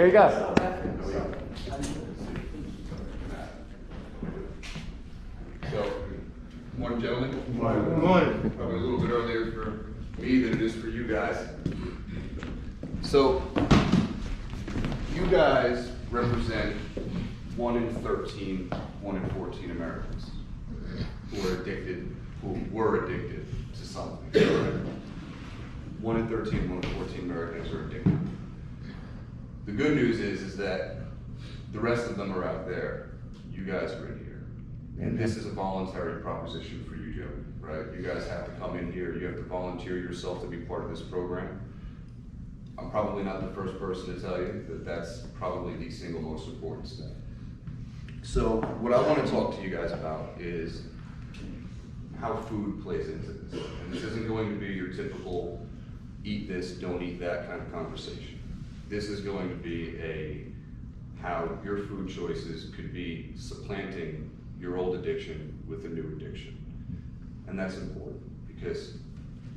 Here you go. So, morning, gentlemen. Good morning. Probably a little bit earlier for me than it is for you guys. So, you guys represent 1 in 13, 1 in 14 Americans who were addicted to something. 1 in 13, 1 in 14 Americans are addicted. The good news is that the rest of them are out there. You guys are in here. And this is a voluntary proposition for you, Joe, right? You guys have to come in here. You have to volunteer yourself to be part of this program. I'm probably not the first person to tell you that that's probably the single most important step. So what I want to talk to you guys about is how food plays into this. And this isn't going to be your typical eat this, don't eat that kind of conversation. This is going to be how your food choices could be supplanting your old addiction with a new addiction. And that's important because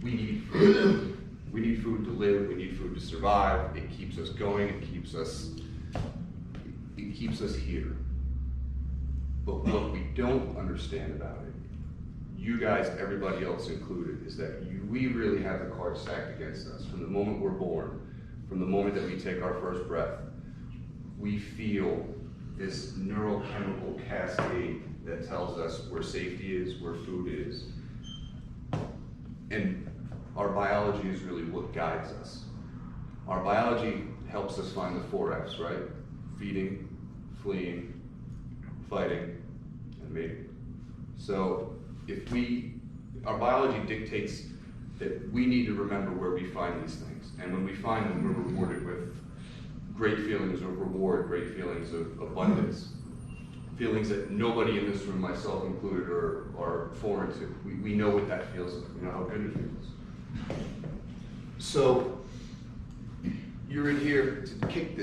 we need food. We need food to live, we need food to survive. It keeps us going, it keeps us here. But what we don't understand about it, you guys, everybody else included, is that we really have the cards stacked against us. From the moment we're born, from the moment that we take our first breath, we feel this neurochemical cascade that tells us where safety is, where food is. And our biology is really what guides us. Our biology helps us find the 4 F's, right? Feeding, fleeing, fighting, and mating. So our biology dictates that we need to remember where we find these things. And when we find them, we're rewarded with great feelings of reward, great feelings of abundance, feelings that nobody in this room, myself included, are foreign to. We know what that feels like. We know how good it feels. So you're in here to kick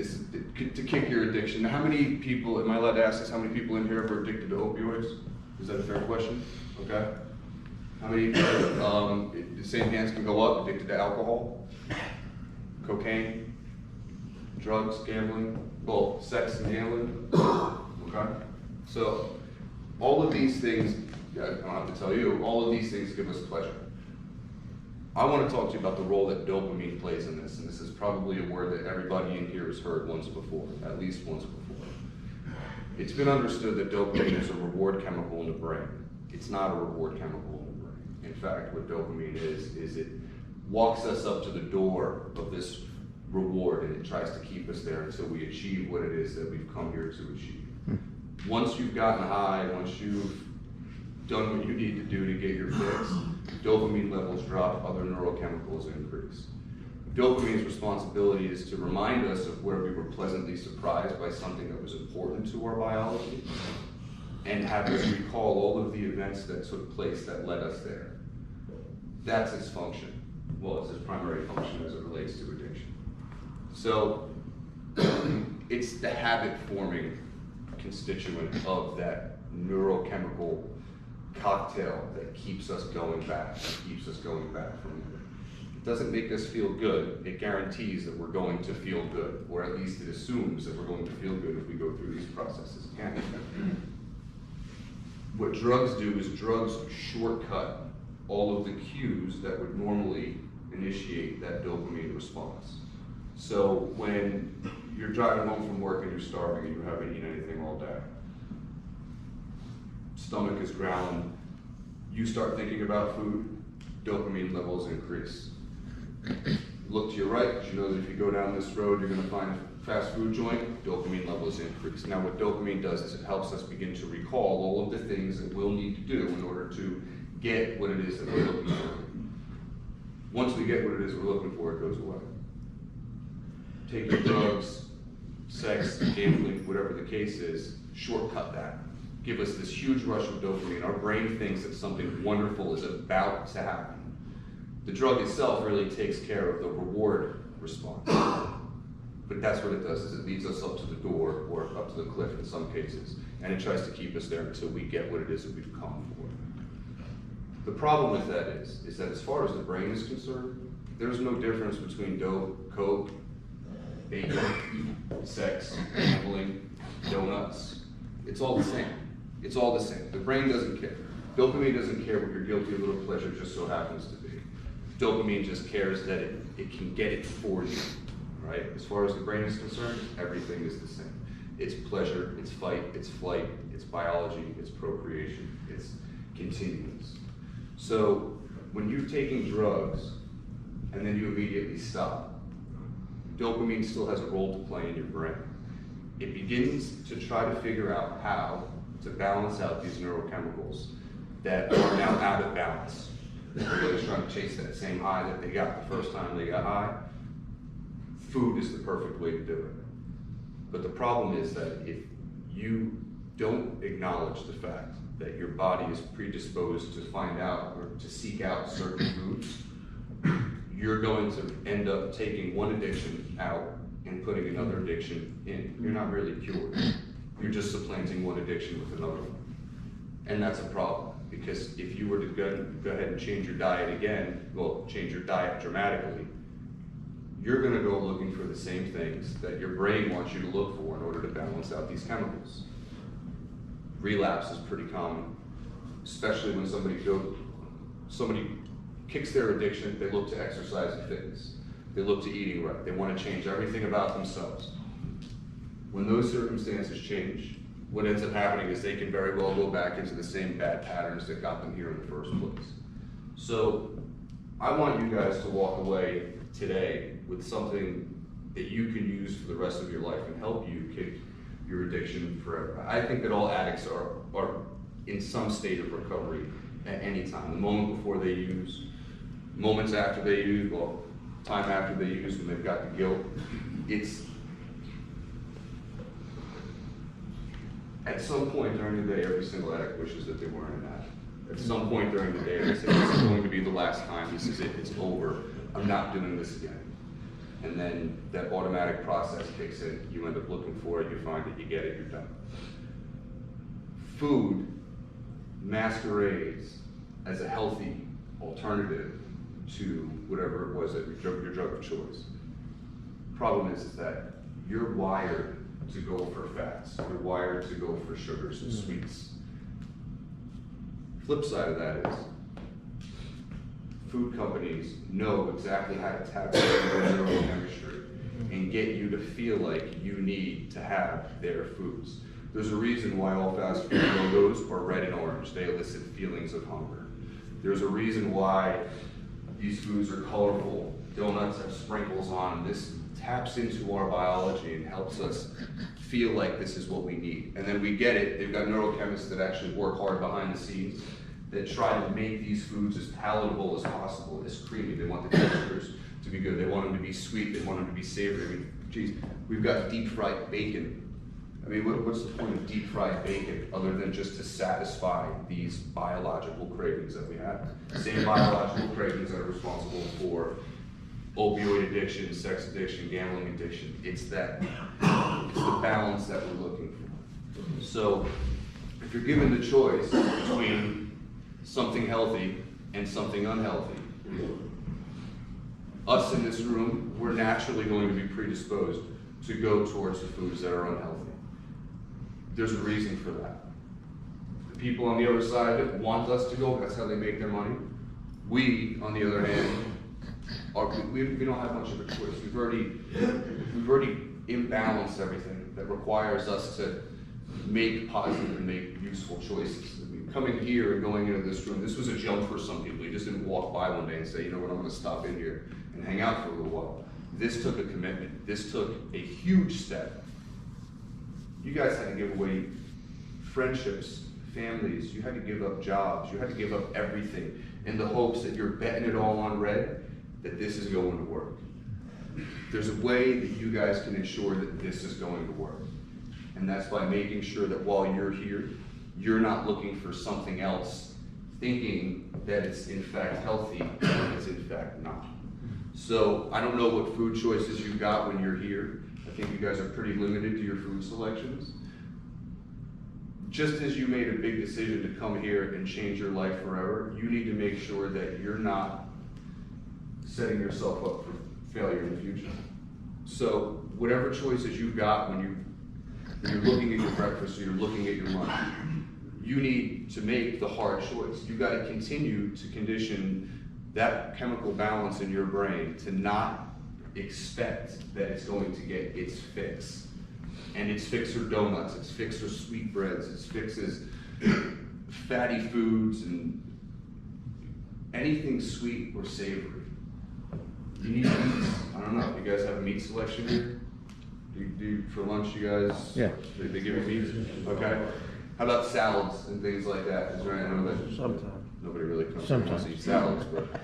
your addiction. Now, how many people, am I allowed to ask this, how many people in here are addicted to opioids? Is that a fair question? Okay. How many, the same hands can go up, addicted to alcohol, cocaine, drugs, gambling, both sex and gambling? Okay. So all of these things, I don't have to tell you, all of these things give us pleasure. I want to talk to you about the role that dopamine plays in this, and this is probably a word that everybody in here has heard once before, at least once before. It's been understood that dopamine is a reward chemical in the brain. It's not a reward chemical in the brain. In fact, what dopamine is it walks us up to the door of this reward, and it tries to keep us there until we achieve what it is that we've come here to achieve. Once you've gotten high, once you've done what you need to do to get your fix, dopamine levels drop, other neurochemicals increase. Dopamine's responsibility is to remind us of where we were pleasantly surprised by something that was important to our biology, and have us recall all of the events that took place that led us there. That's its function. Well, it's its primary function as it relates to addiction. So it's the habit-forming constituent of that neurochemical cocktail that keeps us going back, from it. It doesn't make us feel good. It guarantees that we're going to feel good, or at least it assumes that we're going to feel good if we go through these processes. What drugs do is drugs shortcut all of the cues that would normally initiate that dopamine response. So when you're driving home from work and you're starving and you haven't eaten anything all day, stomach is growling, you start thinking about food, dopamine levels increase. Look to your right, because you know that if you go down this road, you're going to find a fast food joint, dopamine levels increase. Now what dopamine does is it helps us begin to recall all of the things that we'll need to do in order to get what it is that we're looking for. Once we get what it is we're looking for, it goes away. Taking drugs, sex, gambling, whatever the case is, shortcut that. Give us this huge rush of dopamine. Our brain thinks that something wonderful is about to happen. The drug itself really takes care of the reward response. But that's what it does, is it leads us up to the door, or up to the cliff in some cases, and it tries to keep us there until we get what it is that we've come for. The problem with that is that as far as the brain is concerned, there's no difference between dope, coke, bacon, sex, gambling, donuts. It's all the same. It's all the same. The brain doesn't care. Dopamine doesn't care what your guilty little pleasure just so happens to be. Dopamine just cares that it can get it for you, right? As far as the brain is concerned, everything is the same. It's pleasure, it's fight, it's flight, it's biology, it's procreation, it's continuous. So when you're taking drugs and then you immediately stop, dopamine still has a role to play in your brain. It begins to try to figure out how to balance out these neurochemicals that are now out of balance. Everybody's trying to chase that same high that they got the first time they got high. Food is the perfect way to do it. But the problem is that if you don't acknowledge the fact that your body is predisposed to find out or to seek out certain foods, you're going to end up taking one addiction out and putting another addiction in. You're not really cured. You're just supplanting one addiction with another one. And that's a problem, because if you were to go ahead and change your diet again, well, change your diet dramatically, you're gonna go looking for the same things that your brain wants you to look for in order to balance out these chemicals. Relapse is pretty common, especially when somebody kicks their addiction, they look to exercise and fitness. They look to eating right. They want to change everything about themselves. When those circumstances change, what ends up happening is they can very well go back into the same bad patterns that got them here in the first place. So I want you guys to walk away today with something that you can use for the rest of your life and help you kick your addiction forever. I think that all addicts are in some state of recovery at any time. The moment before they use, moments after they use, well, time after they use when they've got the guilt. It's at some point during the day, every single addict wishes that they weren't an addict. At some point during the day, they say, this is going to be the last time, this is it, it's over, I'm not doing this again. And then that automatic process kicks in, you end up looking for it, you find it, you get it, you're done. Food masquerades as a healthy alternative to whatever it was that your drug of choice. Problem is that you're wired to go for fats. You're wired to go for sugars and sweets. Flip side of that is, food companies know exactly how to tap into your neurochemistry and get you to feel like you need to have their foods. There's a reason why all fast food logos are red and orange. They elicit feelings of hunger. There's a reason why these foods are colorful. Donuts have sprinkles on them. This taps into our biology and helps us feel like this is what we need. And then we get it. They've got neurochemists that actually work hard behind the scenes that try to make these foods as palatable as possible, as creamy. They want the textures to be good. They want them to be sweet. They want them to be savory. I mean, geez, we've got deep fried bacon. I mean, what's the point of deep fried bacon other than just to satisfy these biological cravings that we have? Same biological cravings that are responsible for opioid addiction, sex addiction, gambling addiction. It's the balance that we're looking for. So if you're given the choice between something healthy and something unhealthy, us in this room, we're naturally going to be predisposed to go towards the foods that are unhealthy. There's a reason for that. The people on the other side that want us to go, that's how they make their money. We, on the other hand, we don't have much of a choice. We've already imbalanced everything that requires us to make positive and make useful choices. I mean, coming here and going into this room, this was a jump for some people. You just didn't walk by one day and say, you know what, I'm going to stop in here and hang out for a little while. This took a commitment. This took a huge step. You guys had to give away friendships, families. You had to give up jobs. You had to give up everything in the hopes that you're betting it all on red, that this is going to work. There's a way that you guys can ensure that this is going to work. And that's by making sure that while you're here, you're not looking for something else, thinking that it's in fact healthy, when it's in fact not. So I don't know what food choices you got when you're here. I think you guys are pretty limited to your food selections. Just as you made a big decision to come here and change your life forever, you need to make sure that you're not setting yourself up for failure in the future. So whatever choices you've got when you're looking at your breakfast or you're looking at your lunch, you need to make the hard choice. You've got to continue to condition that chemical balance in your brain to not expect that it's going to get its fix. And its fix are donuts, its fix are sweetbreads, its fix is fatty foods and anything sweet or savory. You need meats. I don't know, you guys have a meat selection here? Do you for lunch, you guys? Yeah. They give you meat? Okay. How about salads and things like that? Is there any, I know that sometimes nobody really comes to eat salads, but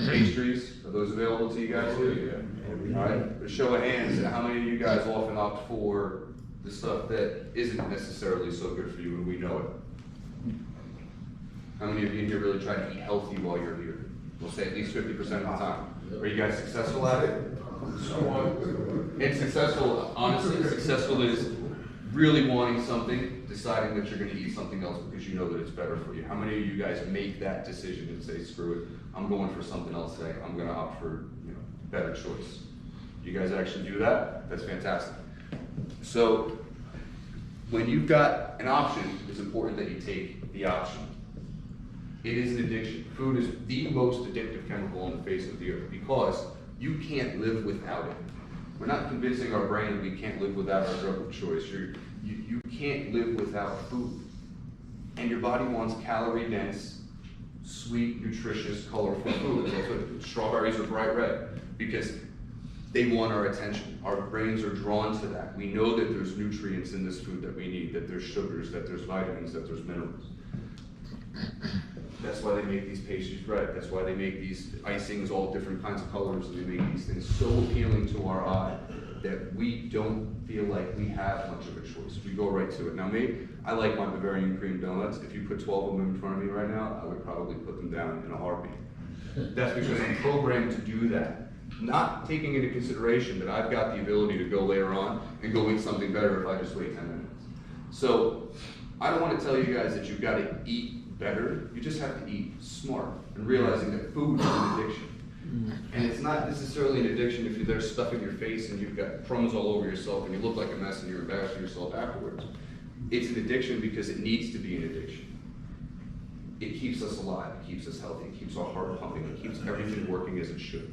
pastries, are those available to you guys too? Yeah. All right. A show of hands, how many of you guys often opt for the stuff that isn't necessarily so good for you and we know it? How many of you in here really try to eat healthy while you're here? We'll say at least 50% of the time. Are you guys successful at it? And successful, honestly, successful is really wanting something, deciding that you're going to eat something else because you know that it's better for you. How many of you guys make that decision and say, screw it, I'm going for something else today. I'm going to opt for better choice. You guys actually do that? That's fantastic. So when you've got an option, it's important that you take the option. It is an addiction. Food is the most addictive chemical on the face of the earth because you can't live without it. We're not convincing our brain that we can't live without our drug of choice. You can't live without food. And your body wants calorie-dense, sweet, nutritious, colorful food. That's what strawberries are bright red because they want our attention. Our brains are drawn to that. We know that there's nutrients in this food that we need, that there's sugars, that there's vitamins, that there's minerals. That's why they make these pastries red. That's why they make these icings all different kinds of colors, and they make these things so appealing to our eye that we don't feel like we have much of a choice. We go right to it. Now me, I like my Bavarian cream donuts. If you put 12 of them in front of me right now, I would probably put them down in a heartbeat. That's because I'm programmed to do that. Not taking into consideration that I've got the ability to go later on and go eat something better if I just wait 10 minutes. So I don't want to tell you guys that you've got to eat better. You just have to eat smart and realizing that food is an addiction. And it's not necessarily an addiction if you're there stuffing your face and you've got crumbs all over yourself and you look like a mess and you're embarrassing yourself afterwards. It's an addiction because it needs to be an addiction. It keeps us alive, it keeps us healthy, it keeps our heart pumping, it keeps everything working as it should.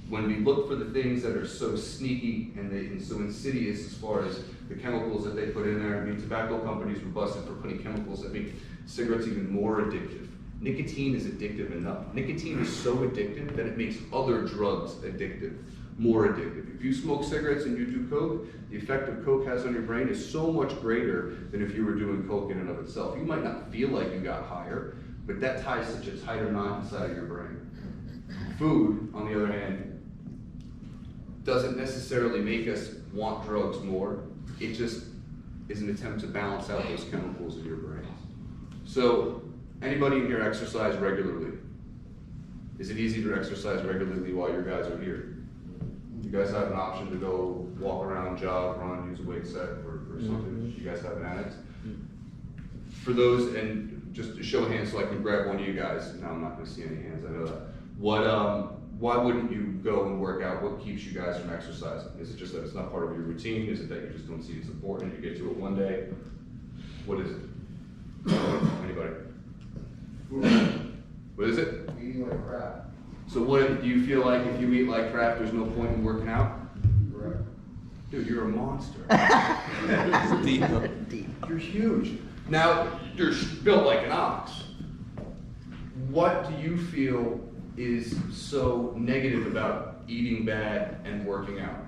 When we look for the things that are so sneaky and so insidious as far as the chemicals that they put in there, I mean, tobacco companies were busted for putting chemicals that make cigarettes even more addictive. Nicotine is addictive enough. Nicotine is so addictive that it makes other drugs addictive, more addictive. If you smoke cigarettes and you do coke, the effect of coke has on your brain is so much greater than if you were doing coke in and of itself. You might not feel like you got higher, but that ties such a tighter knot inside of your brain. Food, on the other hand, doesn't necessarily make us want drugs more. It just is an attempt to balance out those chemicals in your brain. So, anybody in here exercise regularly? Is it easy to exercise regularly while you guys are here? You guys have an option to go walk around, jog, run, use a weight set, or something? You guys have an Addicts? For those, and just to show of hands so I can grab one of you guys. No, I'm not going to see any hands, I know that. Why wouldn't you go and work out? What keeps you guys from exercising? Is it just that it's not part of your routine? Is it that you just don't see it's important? You get to it one day? What is it? Anybody? What is it? Eating like crap. So what do you feel like if you eat like crap, there's no point in working out? Correct. Dude, you're a monster. You're huge. Now, you're built like an ox. What do you feel is so negative about eating bad and working out?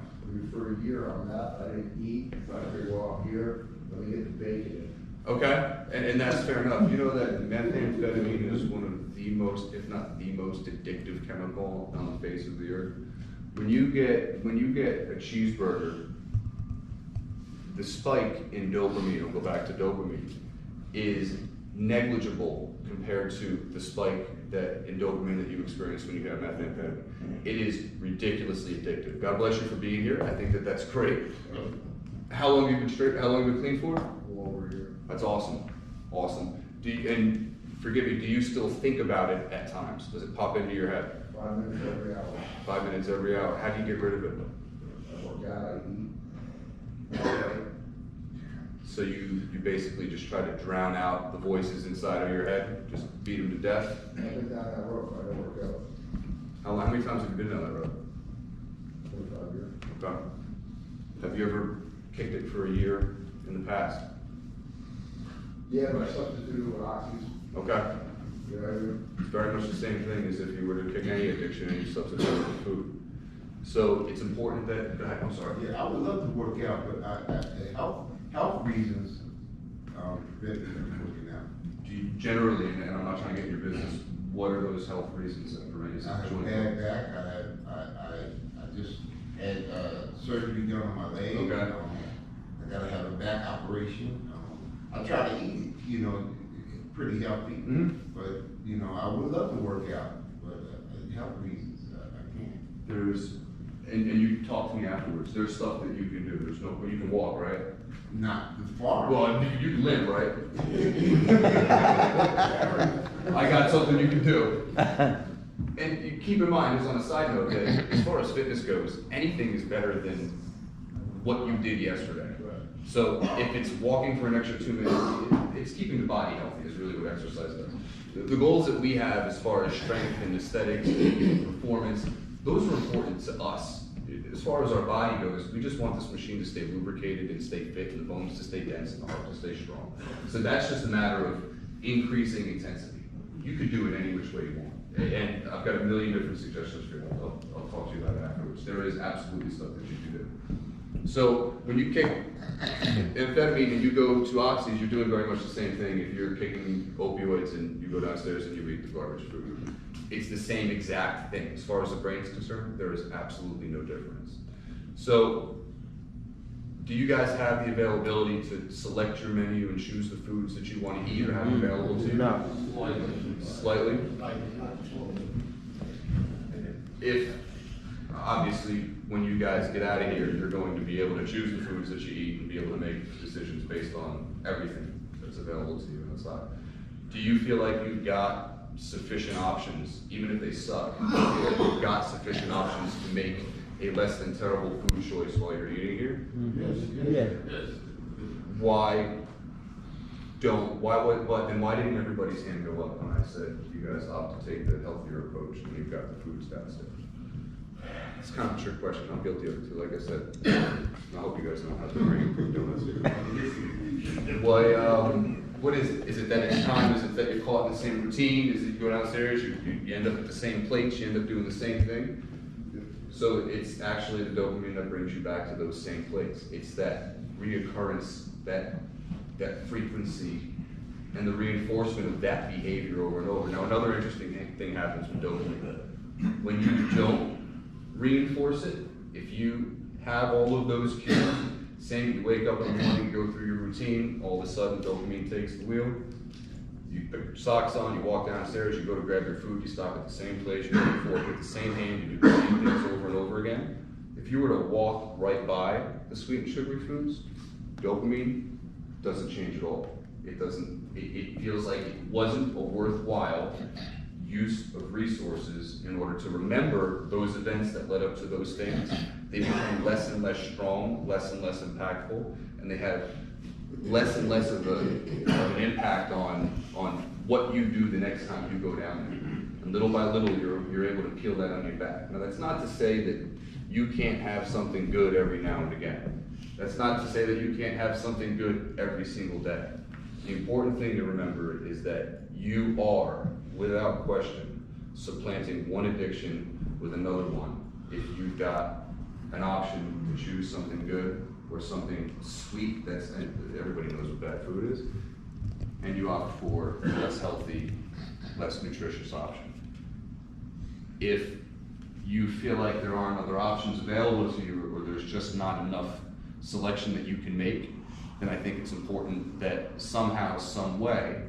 For a year on that, I didn't eat. I figured, well, here, let me get the bacon in. Okay, and that's fair enough. You know that methamphetamine is one of the most, if not the most addictive chemical on the face of the earth. When you get a cheeseburger, the spike in dopamine, I'll go back to dopamine, is negligible compared to the spike in dopamine that you experience when you have methamphetamine. It is ridiculously addictive. God bless you for being here. I think that that's great. How long have you been straight? How long have you been clean for? Over here. That's awesome. Awesome. And forgive me, do you still think about it at times? Does it pop into your head? 5 minutes every hour. 5 minutes every hour. How do you get rid of it? I work out, I eat. So you basically just try to drown out the voices inside of your head, just beat them to death? I've been down that road, I don't work out. How many times have you been down that road? 45 years. Okay. Have you ever kicked it for a year in the past? Yeah, but I substituted with oxys. Okay. Yeah, I do. It's very much the same thing as if you were to kick any addiction and you substitute it with food. So it's important that, I'm sorry. Yeah, I would love to work out, but health reasons, prevent me from working out. Do you generally, and I'm not trying to get in your business, what are those health reasons that prevent you? I have a bad back, I just had, surgery done on my leg. Okay. I gotta have a back operation. I try to eat, pretty healthy, but, I would love to work out, but, health reasons, I can't. There's, and you talk to me afterwards, there's stuff that you can do, you can walk, right? Not far. Well, you can live, right? I got something you can do. And you keep in mind, just on a side note, that as far as fitness goes, anything is better than what you did yesterday. So if it's walking for an extra 2 minutes, it's keeping the body healthy is really what exercise does. The goals that we have as far as strength and aesthetics and performance, those are important to us. As far as our body goes, we just want this machine to stay lubricated and stay fit, and the bones to stay dense and the heart to stay strong. So that's just a matter of increasing intensity. You could do it any which way you want. And I've got a million different suggestions for you. I'll talk to you about it afterwards. There is absolutely stuff that you can do. So when you kick amphetamine and you go to oxys, you're doing very much the same thing. If you're kicking opioids and you go downstairs and you eat the garbage food, it's the same exact thing. As far as the brain is concerned, there is absolutely no difference. So, do you guys have the availability to select your menu and choose the foods that you want to eat or have available to you? No. Slightly? If, obviously, when you guys get out of here, you're going to be able to choose the foods that you eat and be able to make decisions based on everything that's available to you outside. Do you feel like you've got sufficient options, even if they suck? Do you feel like you've got sufficient options to make a less than terrible food choice while you're eating here? Yes. Why didn't everybody's hand go up when I said you guys opt to take the healthier approach when you've got the foods downstairs? It's kind of a trick question. I'm guilty of it too, like I said. I hope you guys know how to bring improved donuts here. What is it? Is it that it's time? Is it that you're caught in the same routine? Is it you go downstairs, you end up at the same plates, you end up doing the same thing? So it's actually the dopamine that brings you back to those same plates. It's that reoccurrence, that frequency, and the reinforcement of that behavior over and over. Now another interesting thing happens with dopamine. When you don't reinforce it, if you have all of those cues, same, you wake up in the morning, you go through your routine, all of a sudden dopamine takes the wheel, you put your socks on, you walk downstairs, you go to grab your food, you stop at the same place, you grab your fork with the same hand, you do the same things over and over again. If you were to walk right by the sweet and sugary foods, dopamine doesn't change at all. It feels like it wasn't a worthwhile use of resources in order to remember those events that led up to those things. They become less and less strong, less and less impactful, and they have less and less of an impact on what you do the next time you go down there. And little by little, you're able to peel that onion back. Now that's not to say that you can't have something good every now and again. That's not to say that you can't have something good every single day. The important thing to remember is that you are, without question, supplanting one addiction with another one if you've got an option to choose something good or something sweet, everybody knows what bad food is, and you opt for a less healthy, less nutritious option. If you feel like there aren't other options available to you or there's just not enough selection that you can make, then I think it's important that somehow, some way,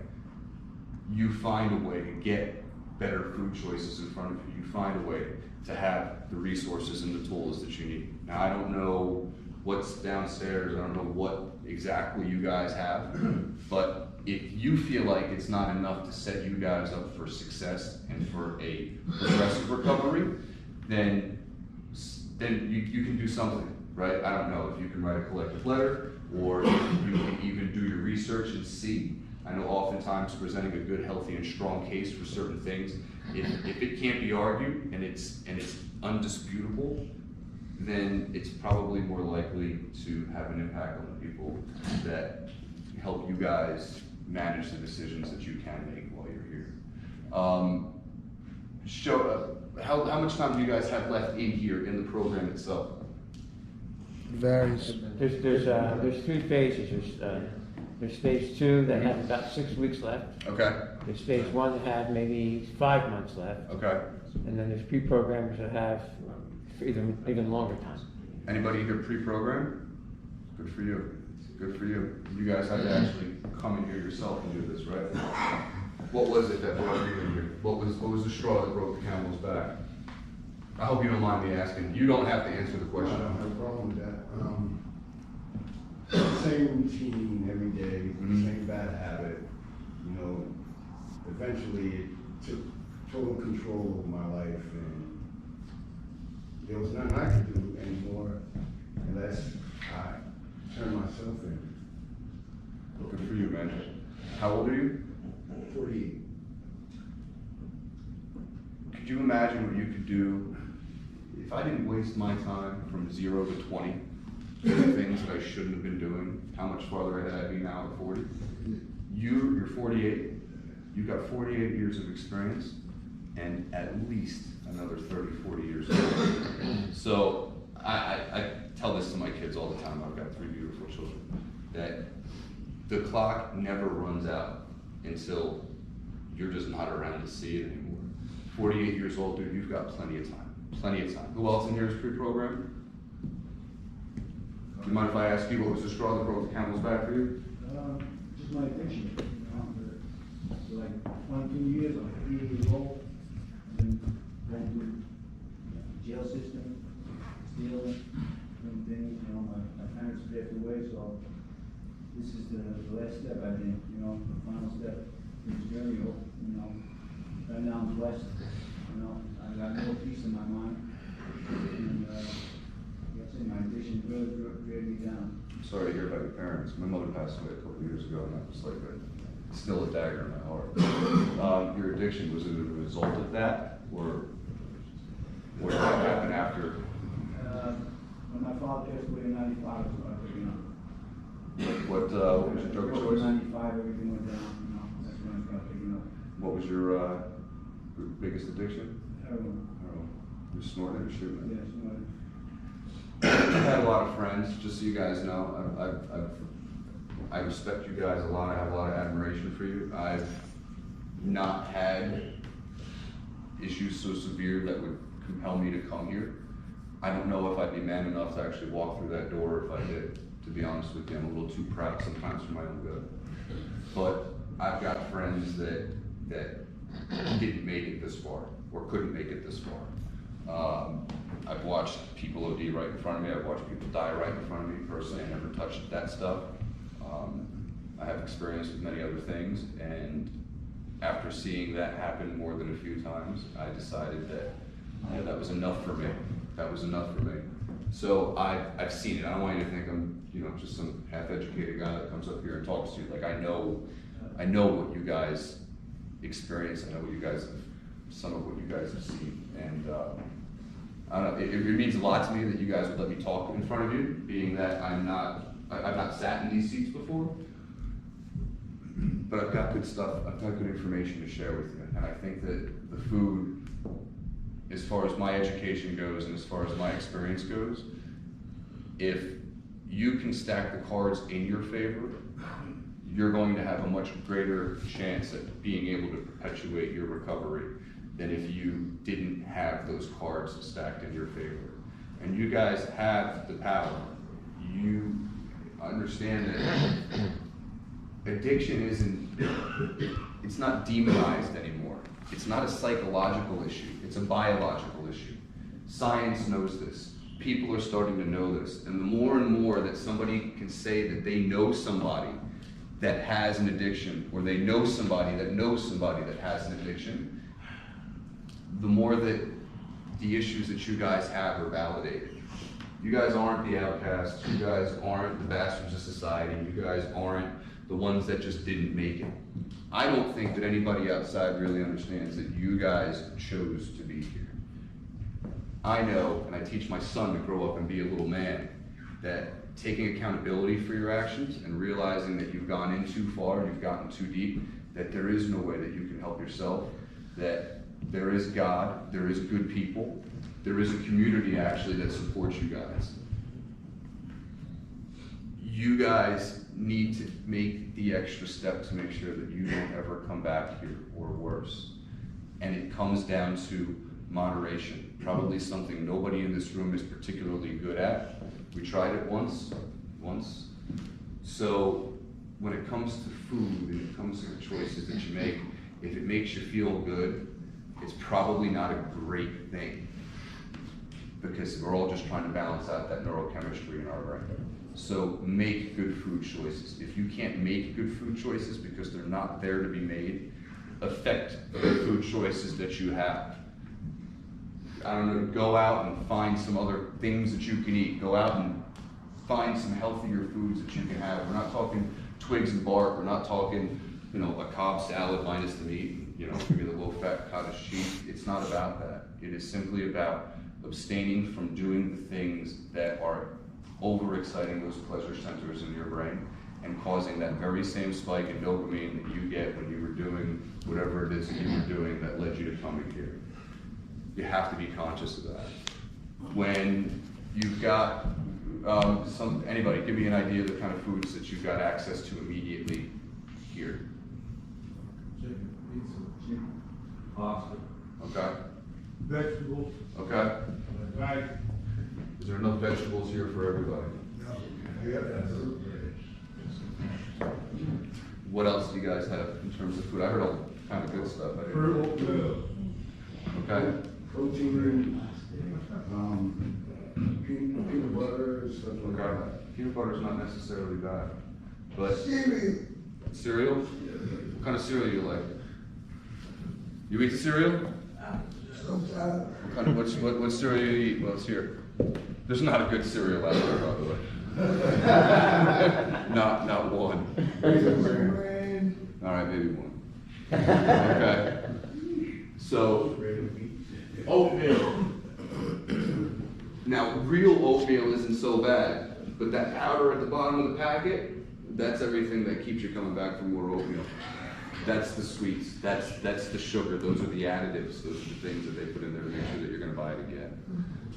you find a way to get better food choices in front of you. You find a way to have the resources and the tools that you need. Now, I don't know what's downstairs. I don't know what exactly you guys have, but if you feel like it's not enough to set you guys up for success and for a progressive recovery, then you can do something, right? I don't know if you can write a collective letter, or if you can even do your research and see. I know oftentimes presenting a good, healthy, and strong case for certain things, if it can't be argued and it's undisputable, then it's probably more likely to have an impact on the people that help you guys manage the decisions that you can make while you're here. How much time do you guys have left in here in the program itself? Varies. There's 3 phases. There's phase 2 that have about 6 weeks left. Okay. There's phase 1 that have maybe 5 months left. Okay. And then there's pre-programmers that have for even longer time. Anybody here pre-programmed? Good for you. Good for you. You guys had to actually come in here yourself and do this, right? What was it that brought you in here? What was the straw that broke the camel's back? I hope you don't mind me asking. You don't have to answer the I question. don't have a problem with that. Same routine every day, same bad habit. You know, eventually it took total control of my life, and there was nothing I could do anymore unless I turned myself in. Good for you, man. How old are you? 48. Could you imagine what you could do if I didn't waste my time from 0 to 20 doing things that I shouldn't have been doing? How much farther ahead I'd be now at 40? You're 48. You've got 48 years of experience and at least another 30, 40 years old. So I tell this to my kids all the time. I've got 3 beautiful children. That the clock never runs out until you're just not around to see it anymore. 48 years old, dude, you've got plenty of time. Plenty of time. Who else in here is pre-programmed? Do you mind if I ask you what was the straw that broke the camel's back for you? Just my addiction, for like 22 years, I'm 50 years old, and then went through jail system, stealing, doing things, my parents passed away, so this is the last step, I think, the final step in this journey, right now I'm blessed, I got more peace in my mind, and my addiction really dragged me down. I'm sorry to hear about your parents. My mother passed away a couple of years ago, and that was like still a dagger in my heart. Your addiction, was it a result of that, or what did that happen after? When my father passed away in 95, I started picking up. What was your drug of choice? In 95, everything went down, that's when I started picking up. What was your biggest addiction? Heroin. Heroin. You're snorting or shooting? Yes, I've had a lot of friends, just so you guys know. I respect you guys a lot. I have a lot of admiration for you. I've not had issues so severe that would compel me to come here. I don't know if I'd be man enough to actually walk through that door if I did. To be honest with you, I'm a little too proud sometimes for my own good. But I've got friends that didn't make it this far, or couldn't make it this far. I've watched people OD right in front of me. I've watched people die right in front of me. Personally, I never touched that stuff. I have experience with many other things, and after seeing that happen more than a few times, I decided that that was enough for me. That was enough for me. So I've seen it. I don't want you to think I'm just some half-educated guy that comes up here and talks to you. Like I know what you guys experience. I know what you guys have, some of what you guys have seen, and I don't know. It means a lot to me that you guys would let me talk in front of you, being that I've not sat in these seats before, but I've got good stuff. I've got good information to share with you, and I think that the food, as far as my education goes and as far as my experience goes, if you can stack the cards in your favor, you're going to have a much greater chance at being able to perpetuate your recovery than if you didn't have those cards stacked in your favor. And you guys have the power. You understand that addiction it's not demonized anymore. It's not a psychological issue, it's a biological issue. Science knows this. People are starting to know this. And the more and more that somebody can say that they know somebody that has an addiction, or they know somebody that knows somebody that has an addiction, the more that the issues that you guys have are validated. You guys aren't the outcasts, you guys aren't the bastards of society, you guys aren't the ones that just didn't make it. I don't think that anybody outside really understands that you guys chose to be here. I know, and I teach my son to grow up and be a little man, that taking accountability for your actions and realizing that you've gone in too far, you've gotten too deep, that there is no way that you can help yourself, that there is God, there is good people, there is a community actually that supports you guys. You guys need to make the extra step to make sure that you don't ever come back here or worse. And it comes down to moderation, probably something nobody in this room is particularly good at. We tried it once. So when it comes to food and it comes to the choices that you make, if it makes you feel good, it's probably not a great thing, because we're all just trying to balance out that neurochemistry in our brain. So make good food choices. If you can't make good food choices because they're not there to be made, affect the food choices that you have. I don't know, go out and find some other things that you can eat. Go out and find some healthier foods that you can have. We're not talking twigs and bark. We're not talking, a Cobb salad minus the meat, give me the low-fat cottage cheese. It's not about that. It is simply about abstaining from doing the things that are overexciting those pleasure centers in your brain and causing that very same spike in dopamine that you get when you were doing whatever it is that you were doing that led you to coming here. You have to be conscious of that. When you've got anybody, give me an idea of the kind of foods that you've got access to immediately here. Chicken, pizza, pasta. Okay. Vegetables. Okay. Right. Is there enough vegetables here for everybody? What else do you guys have in terms of food? I heard all kind of good stuff. Okay. Protein, peanut butter, stuff like that. Peanut butter is not necessarily bad, but cereal. What kind of cereal you like? You eat cereal? What kind of what cereal you eat? Well, it's here. There's not a good cereal out there, by the way. not one. All right, maybe one. Okay. So, oatmeal. Now, real oatmeal isn't so bad, but that powder at the bottom of the packet, that's everything that keeps you coming back for more oatmeal. That's the sweets, that's the sugar, those are the additives, those are the things that they put in there to make sure that you're gonna buy it again.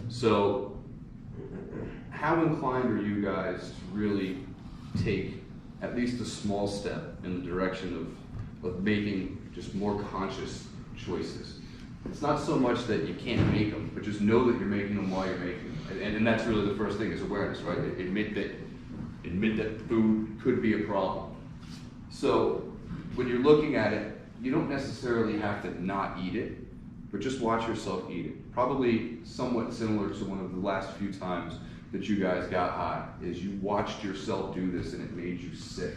So, how inclined are you guys to really take at least a small step in the direction of making just more conscious choices? It's not so much that you can't make them, but just know that you're making them while you're making them. And that's really the first thing, is awareness, right? Admit that food could be a problem. So when you're looking at it, you don't necessarily have to not eat it, but just watch yourself eat it. Probably somewhat similar to one of the last few times that you guys got high, is you watched yourself do this and it made you sick.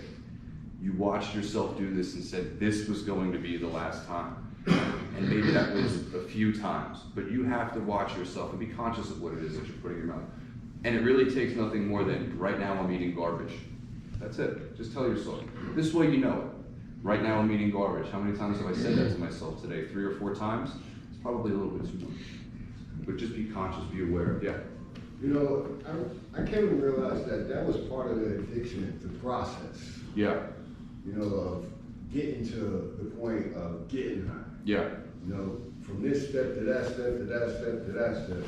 You watched yourself do this and said, this was going to be the last time. And maybe that was a few times, but you have to watch yourself and be conscious of what it is that you're putting in your mouth. And it really takes nothing more than, right now I'm eating garbage. That's it. Just tell yourself. This way you know it. Right now I'm eating garbage. How many times have I said that to myself today? 3 or 4 times? It's probably a little bit too much. But just be conscious, be aware. Yeah. I came to realize that was part of the addiction, the process. Yeah. Of getting to the point of getting high. Yeah. From this step to that step to that step to that step.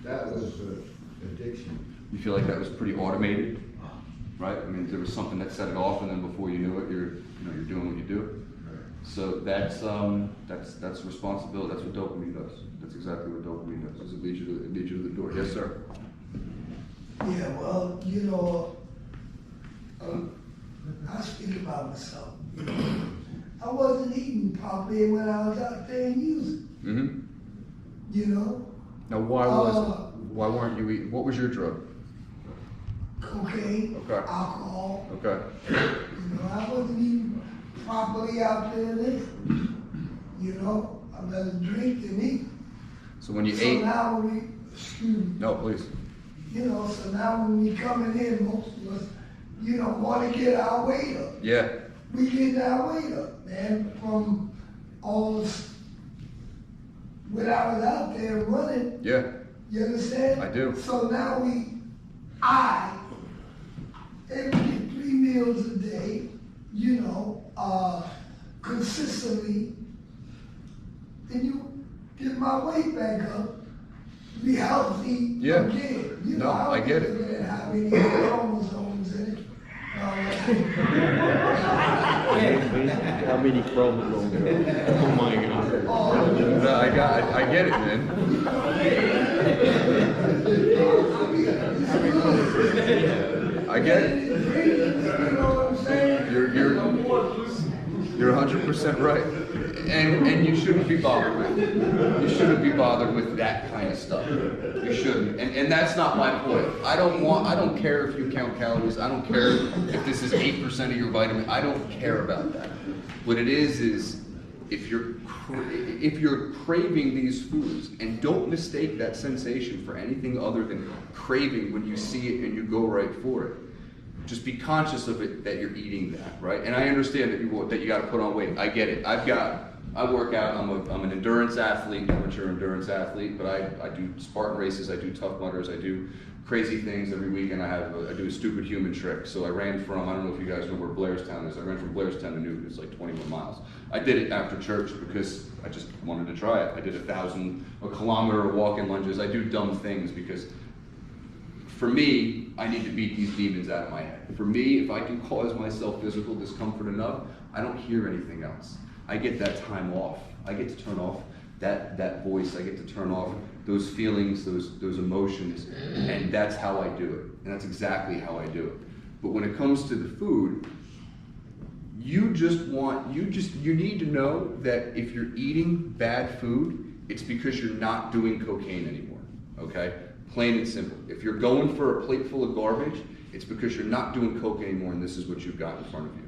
That was the addiction. You feel like that was pretty automated, right? I mean, there was something that set it off, and then before you knew it, you're doing what you do. Right. So that's responsibility. That's what dopamine does. That's exactly what dopamine does. It leads you to the door. Yes, sir. Yeah, well, I speak about myself. I wasn't eating properly when I was out there and using. Mm-hmm. Now, why weren't you eating? What was your drug? cocaine, Okay. alcohol. Okay. You know, I wasn't even properly out there listening. You know, I rather drink than eat. So when you So ate, now when we, excuse me, no, please. you know, so now when we coming in, most of us, you know, want to get our weight up. Yeah. We getting our weight up, man, from all this, when I was out there running, Yeah. you understand? I do. So now every get 3 meals a day, you know, consistently, then you get my weight back up, be healthy Yeah. again. You No, know, I get it. Look at how many chromosomes in it. How many chromosomes? Oh my God. No, I get it, man. I get it. You know what I'm saying? You're 100% right. And you shouldn't be bothered with it. You shouldn't be bothered with that kind of stuff. You shouldn't. And that's not my point. I don't care if you count calories. I don't care if this is 8% of your vitamin. I don't care about that. What it is if you're craving these foods, and don't mistake that sensation for anything other than craving when you see it and you go right for it. Just be conscious of it, that you're eating that, right? And I understand that you got to put on weight. I get it. I work out. I'm an endurance athlete, amateur endurance athlete. But I do Spartan races. I do Tough Mudders. I do crazy things every week, and I do a stupid human trick. So I ran from, I don't know if you guys know where Blairstown is. I ran from Blairstown to Newton. It's like 21 miles. I did it after church because I just wanted to try it. I did a kilometer of walking lunges. I do dumb things because, for me, I need to beat these demons out of my head. For me, if I can cause myself physical discomfort enough, I don't hear anything else. I get that time off. I get to turn off that voice. I get to turn off those feelings, those emotions, and that's how I do it. And that's exactly how I do it. But when it comes to the food, you need to know that if you're eating bad food, it's because you're not doing cocaine anymore, okay? Plain and simple. If you're going for a plate full of garbage, it's because you're not doing coke anymore, and this is what you've got in front of you.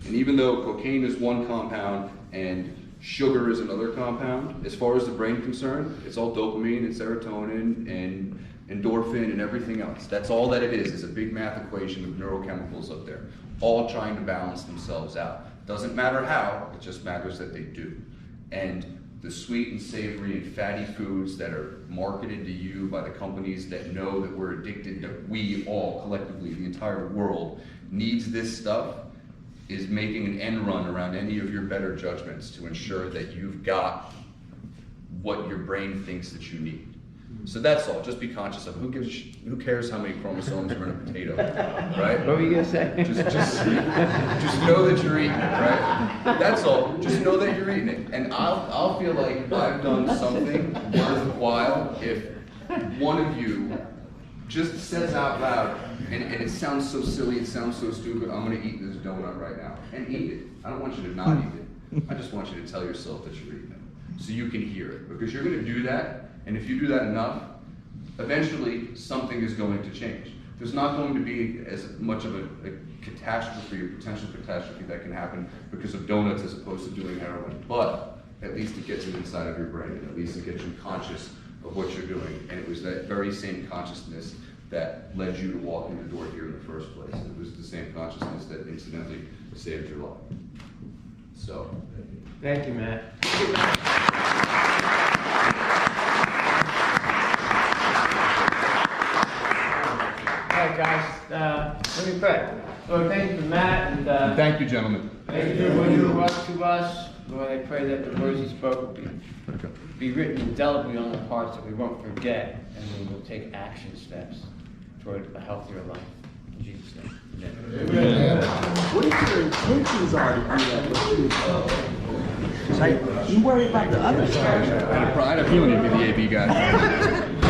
And even though cocaine is one compound and sugar is another compound, as far as the brain concerned, it's all dopamine and serotonin and endorphin and everything else. That's all that it is. It's a big math equation of neurochemicals up there, all trying to balance themselves out. Doesn't matter how, it just matters that they do. And the sweet and savory and fatty foods that are marketed to you by the companies that know that we're addicted, that we all collectively, the entire world, needs this stuff, is making an end run around any of your better judgments to ensure that you've got what your brain thinks that you need. So that's all. Just be conscious of who cares how many chromosomes are in a potato, right? What were you gonna say? Just know that you're eating it, right? That's all. Just know that you're eating it, and I'll feel like I've done something worthwhile if one of you just says out loud, and it sounds so silly, it sounds so stupid, I'm gonna eat this donut right now, and eat it. I don't want you to not eat it. I just want you to tell yourself that you're eating it, so you can hear it, because you're gonna do that. And if you do that enough, eventually something is going to change. There's not going to be as much of a catastrophe or potential catastrophe that can happen because of donuts as opposed to doing heroin. But at least it gets it inside of your brain, and at least it gets you conscious of what you're doing. And it was that very same consciousness that led you to walk in the door here in the first place. It was the same consciousness that incidentally saved your life. So. Thank you, Matt. All right, guys, let me pray. Lord, thank you for Matt, and Thank you, gentlemen. thank you for what you brought to us. Lord, I pray that the words he spoke will be written indelibly on the hearts, that we won't forget, and we will take action steps toward a healthier life. In Jesus' name. Amen. What if your intentions are to do that, but you, like, you worry about the other side? I had a feeling you'd be the AB guy.